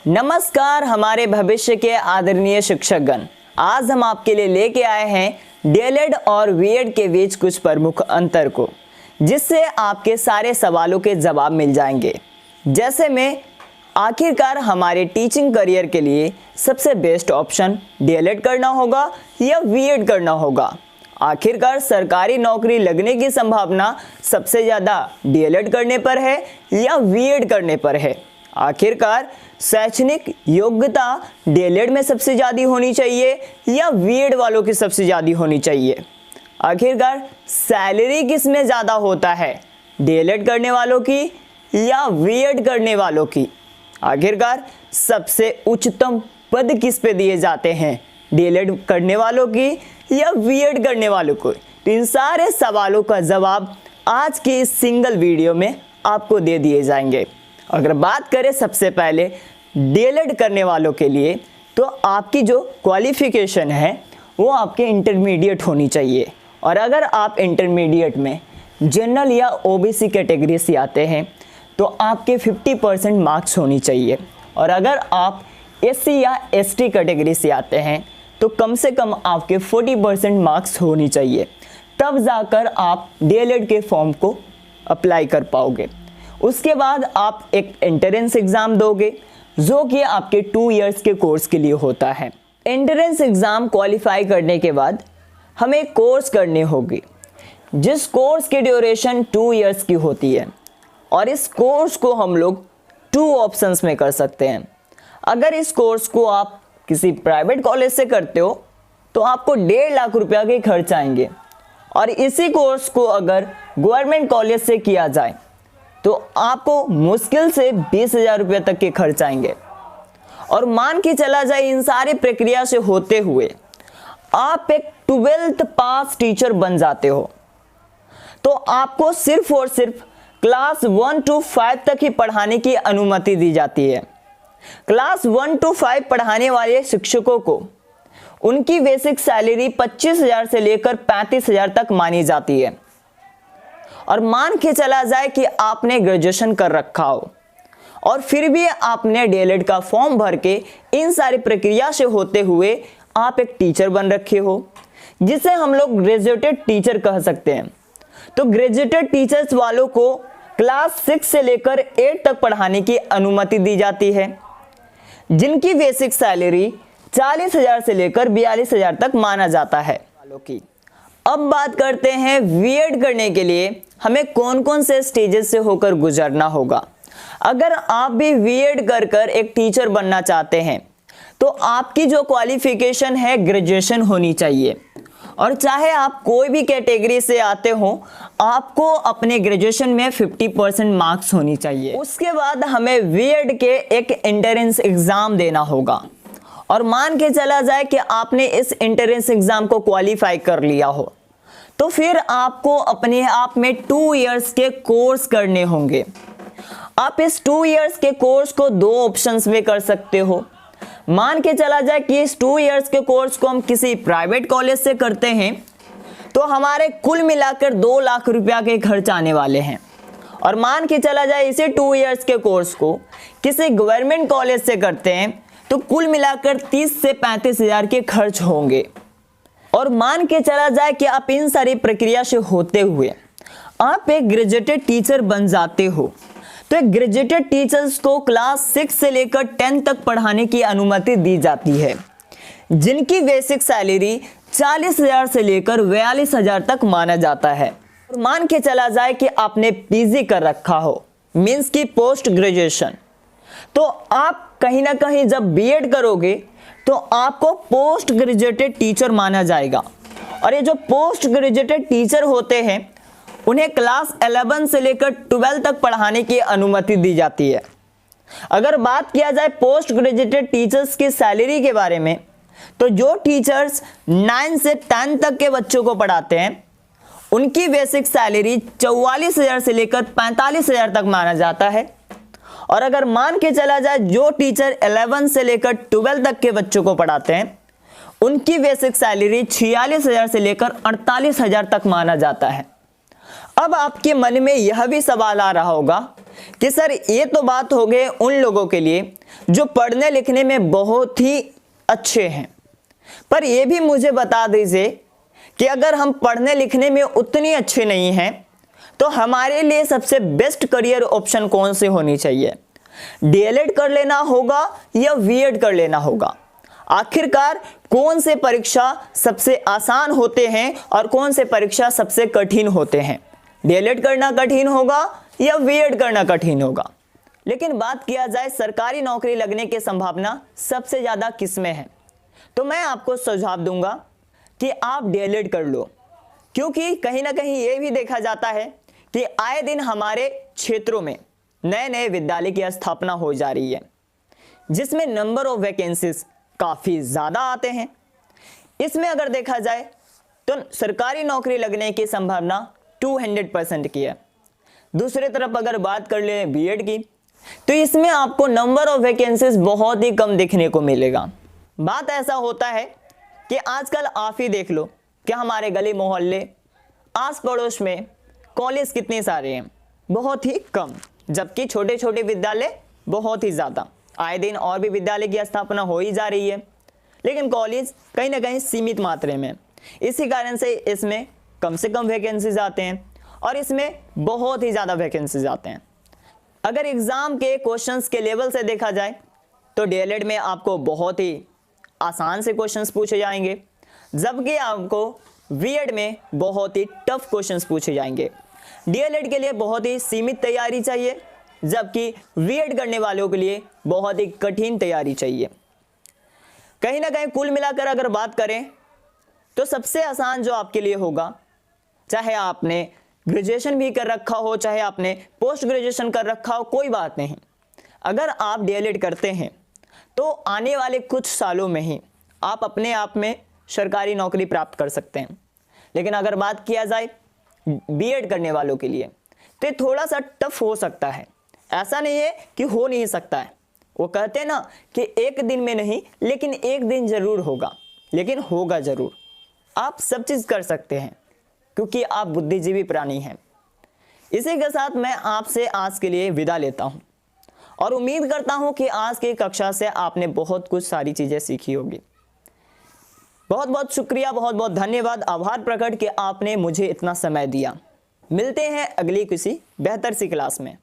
नमस्कार हमारे भविष्य के आदरणीय शिक्षकगण, आज हम आपके लिए लेके आए हैं डीएलएड और बीएड के बीच कुछ प्रमुख अंतर को, जिससे आपके सारे सवालों के जवाब मिल जाएंगे। जैसे में आखिरकार हमारे टीचिंग करियर के लिए सबसे बेस्ट ऑप्शन डीएलएड करना होगा या बीएड करना होगा। आखिरकार सरकारी नौकरी लगने की संभावना सबसे ज़्यादा डीएलएड करने पर है या बीएड करने पर है। आखिरकार शैक्षणिक योग्यता डीएलएड में सबसे ज़्यादा होनी चाहिए या बीएड वालों की सबसे ज़्यादा होनी चाहिए। आखिरकार सैलरी किस में ज़्यादा होता है, डीएलएड करने वालों की या बीएड करने वालों की। आखिरकार सबसे उच्चतम पद किस पे दिए जाते हैं, डीएलएड करने वालों की या बीएड करने वालों को। तो इन सारे सवालों का जवाब आज की इस सिंगल वीडियो में आपको दे दिए जाएंगे। अगर बात करें सबसे पहले डीएलएड करने वालों के लिए, तो आपकी जो क्वालिफिकेशन है वो आपके इंटरमीडिएट होनी चाहिए। और अगर आप इंटरमीडिएट में जनरल या ओबीसी कैटेगरी से आते हैं तो आपके 50% मार्क्स होनी चाहिए। और अगर आप एससी या एसटी कैटेगरी से आते हैं तो कम से कम आपके 40% मार्क्स होनी चाहिए, तब जाकर आप डीएलएड के फॉर्म को अप्लाई कर पाओगे। उसके बाद आप एक एंट्रेंस एग्ज़ाम दोगे जो कि आपके 2 इयर्स के कोर्स के लिए होता है। एंट्रेंस एग्ज़ाम क्वालिफाई करने के बाद हमें कोर्स करने होगी, जिस कोर्स की ड्यूरेशन 2 इयर्स की होती है। और इस कोर्स को हम लोग 2 ऑप्शंस में कर सकते हैं। अगर इस कोर्स को आप किसी प्राइवेट कॉलेज से करते हो तो आपको 1.5 लाख रुपया के खर्च आएंगे, और इसी कोर्स को अगर गवर्नमेंट कॉलेज से किया जाए तो आपको मुश्किल से 20,000 रुपये तक के खर्च आएंगे। और मान के चला जाए इन सारी प्रक्रिया से होते हुए आप एक 12th पास टीचर बन जाते हो, तो आपको सिर्फ और सिर्फ क्लास 1 to 5 तक ही पढ़ाने की अनुमति दी जाती है। क्लास 1 to 5 पढ़ाने वाले शिक्षकों को उनकी बेसिक सैलरी 25,000 से लेकर 35,000 तक मानी जाती है। और मान के चला जाए कि आपने ग्रेजुएशन कर रखा हो और फिर भी आपने डीएलएड का फॉर्म भर के इन सारी प्रक्रिया से होते हुए आप एक टीचर बन रखे हो, जिसे हम लोग ग्रेजुएटेड टीचर कह सकते हैं। तो ग्रेजुएटेड टीचर्स वालों को क्लास 6 से लेकर 8 तक पढ़ाने की अनुमति दी जाती है, जिनकी बेसिक सैलरी 40,000 से लेकर 42,000 तक माना जाता है वालों की। अब बात करते हैं बीएड करने के लिए हमें कौन कौन से स्टेजेस से होकर गुजरना होगा। अगर आप भी बीएड कर कर एक टीचर बनना चाहते हैं तो आपकी जो क्वालिफिकेशन है ग्रेजुएशन होनी चाहिए। और चाहे आप कोई भी कैटेगरी से आते हो, आपको अपने ग्रेजुएशन में 50% मार्क्स होनी चाहिए। उसके बाद हमें बीएड के एक एंट्रेंस एग्ज़ाम देना होगा। और मान के चला जाए कि आपने इस एंट्रेंस एग्ज़ाम को क्वालिफाई कर लिया हो, तो फिर आपको अपने आप में 2 इयर्स के कोर्स करने होंगे। आप इस 2 इयर्स के कोर्स को 2 ऑप्शंस में कर सकते हो। मान के चला जाए कि इस 2 इयर्स के कोर्स को हम किसी प्राइवेट कॉलेज से करते हैं तो हमारे कुल मिलाकर 2 लाख रुपया के खर्च आने वाले हैं। और मान के चला जाए इसी 2 इयर्स के कोर्स को किसी गवर्नमेंट कॉलेज से करते हैं तो कुल मिलाकर 30 से 35,000 के खर्च होंगे। और मान के चला जाए कि आप इन सारी प्रक्रिया से होते हुए आप एक ग्रेजुएटेड टीचर बन जाते हो, तो एक ग्रेजुएटेड टीचर्स को क्लास 6 से लेकर 10 तक पढ़ाने की अनुमति दी जाती है, जिनकी बेसिक सैलरी 40,000 से लेकर 42,000 तक माना जाता है। और मान के चला जाए कि आपने पीजी कर रखा हो, मीन्स की पोस्ट ग्रेजुएशन, तो आप कहीं ना कहीं जब बीएड करोगे तो आपको पोस्ट ग्रेजुएटेड टीचर माना जाएगा। और ये जो पोस्ट ग्रेजुएटेड टीचर होते हैं उन्हें क्लास 11 से लेकर 12 तक पढ़ाने की अनुमति दी जाती है। अगर बात किया जाए पोस्ट ग्रेजुएटेड टीचर्स की सैलरी के बारे में, तो जो टीचर्स 9 से 10 तक के बच्चों को पढ़ाते हैं उनकी बेसिक सैलरी 44,000 से लेकर 45,000 तक माना जाता है। और अगर मान के चला जाए जो टीचर 11 से लेकर 12 तक के बच्चों को पढ़ाते हैं उनकी बेसिक सैलरी 46,000 से लेकर 48,000 तक माना जाता है। अब आपके मन में यह भी सवाल आ रहा होगा कि सर ये तो बात हो गई उन लोगों के लिए जो पढ़ने लिखने में बहुत ही अच्छे हैं, पर ये भी मुझे बता दीजिए कि अगर हम पढ़ने लिखने में उतनी अच्छे नहीं हैं तो हमारे लिए सबसे बेस्ट करियर ऑप्शन कौन सी होनी चाहिए? डीएलएड कर लेना होगा या बीएड कर लेना होगा? आखिरकार कौन से परीक्षा सबसे आसान होते हैं और कौन से परीक्षा सबसे कठिन होते हैं? डीएलएड करना कठिन होगा या बीएड करना कठिन होगा? लेकिन बात किया जाए सरकारी नौकरी लगने की संभावना सबसे ज़्यादा किस में है, तो मैं आपको सुझाव दूंगा कि आप डीएलएड कर लो, क्योंकि कहीं ना कहीं ये भी देखा जाता है कि आए दिन हमारे क्षेत्रों में नए नए विद्यालय की स्थापना हो जा रही है, जिसमें नंबर ऑफ वैकेंसीज काफ़ी ज़्यादा आते हैं। इसमें अगर देखा जाए तो सरकारी नौकरी लगने की संभावना 200% की है। दूसरी तरफ अगर बात कर ले बीएड की, तो इसमें आपको नंबर ऑफ वैकेंसीज बहुत ही कम देखने को मिलेगा। बात ऐसा होता है कि आजकल आप ही देख लो कि हमारे गली मोहल्ले आस पड़ोस में कॉलेज कितने सारे हैं, बहुत ही कम, जबकि छोटे छोटे विद्यालय बहुत ही ज़्यादा। आए दिन और भी विद्यालय की स्थापना हो ही जा रही है, लेकिन कॉलेज कहीं ना कहीं सीमित मात्रा में। इसी कारण से इसमें कम से कम वैकेंसीज आते हैं और इसमें बहुत ही ज़्यादा वैकेंसीज आते हैं। अगर एग्ज़ाम के क्वेश्चंस के लेवल से देखा जाए तो डीएलएड में आपको बहुत ही आसान से क्वेश्चंस पूछे जाएंगे, जबकि आपको बीएड में बहुत ही टफ क्वेश्चंस पूछे जाएंगे। डीएलएड के लिए बहुत ही सीमित तैयारी चाहिए, जबकि बीएड करने वालों के लिए बहुत ही कठिन तैयारी चाहिए। कहीं ना कहीं कुल मिलाकर अगर बात करें तो सबसे आसान जो आपके लिए होगा, चाहे आपने ग्रेजुएशन भी कर रखा हो, चाहे आपने पोस्ट ग्रेजुएशन कर रखा हो, कोई बात नहीं, अगर आप डीएलएड करते हैं तो आने वाले कुछ सालों में ही आप अपने आप में सरकारी नौकरी प्राप्त कर सकते हैं। लेकिन अगर बात किया जाए बीएड करने वालों के लिए तो ये थोड़ा सा टफ हो सकता है। ऐसा नहीं है कि हो नहीं सकता है, वो कहते हैं ना कि एक दिन में नहीं लेकिन एक दिन जरूर होगा, लेकिन होगा जरूर। आप सब चीज़ कर सकते हैं क्योंकि आप बुद्धिजीवी प्राणी हैं। इसी के साथ मैं आपसे आज के लिए विदा लेता हूं और उम्मीद करता हूं कि आज की कक्षा से आपने बहुत कुछ सारी चीज़ें सीखी होगी। बहुत बहुत शुक्रिया, बहुत बहुत धन्यवाद, आभार प्रकट कि आपने मुझे इतना समय दिया। मिलते हैं अगली किसी बेहतर सी क्लास में।